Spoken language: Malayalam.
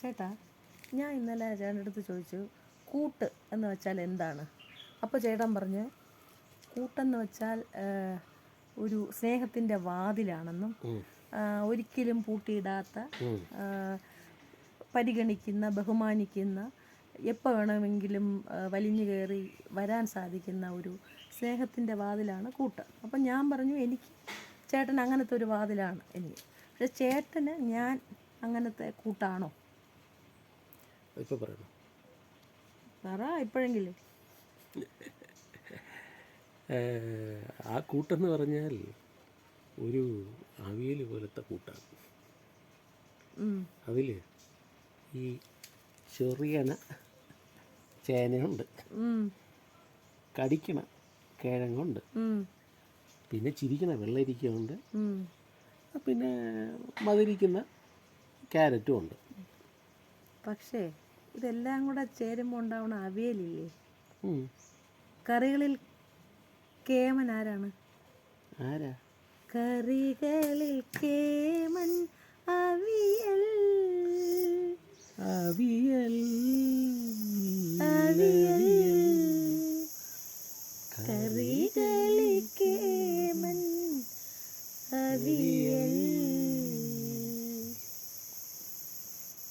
ചേട്ടാ, ഞാൻ ഇന്നലെ ചേട്ടൻ്റെ അടുത്ത് ചോദിച്ചു കൂട്ട് എന്ന് വെച്ചാൽ എന്താണ്. അപ്പോൾ ചേട്ടൻ പറഞ്ഞ് കൂട്ടെന്ന് വെച്ചാൽ ഒരു സ്നേഹത്തിൻ്റെ വാതിലാണെന്നും ഒരിക്കലും പൂട്ടിയിടാത്ത, പരിഗണിക്കുന്ന, ബഹുമാനിക്കുന്ന, എപ്പോൾ വേണമെങ്കിലും വലിഞ്ഞു കയറി വരാൻ സാധിക്കുന്ന ഒരു സ്നേഹത്തിൻ്റെ വാതിലാണ് കൂട്ട്. അപ്പം ഞാൻ പറഞ്ഞു എനിക്ക് ചേട്ടൻ അങ്ങനത്തെ ഒരു വാതിലാണ് എനിക്ക്. പക്ഷെ ചേട്ടന് ഞാൻ അങ്ങനത്തെ കൂട്ടാണോ? ഇപ്പോൾ പറയണം. പറ ഇപ്പോഴെങ്കിലും. ആ കൂട്ടെന്ന് പറഞ്ഞാൽ ഒരു അവിയൽ പോലത്തെ കൂട്ടാണ്. അതിൽ ഈ ചെറിയണ ചേനയുണ്ട്, കടിക്കണ കിഴങ്ങുണ്ട്, പിന്നെ ചിരിക്കണ വെള്ളരിക്കയുണ്ട്, പിന്നെ മധുരിക്കുന്ന ക്യാരറ്റും ഉണ്ട്. പക്ഷേ ഇതെല്ലാം കൂടെ ചേരുമ്പോൾ ഉണ്ടാവണ അവിയലില്ലേ, കറികളിൽ കേമൻ ആരാണ്? ആരാ? കറികളിൽ കേമൻ അവിയൽ. അവിയൽ അവിയൽ കറികളിൽ കേമൻ അവിയൽ.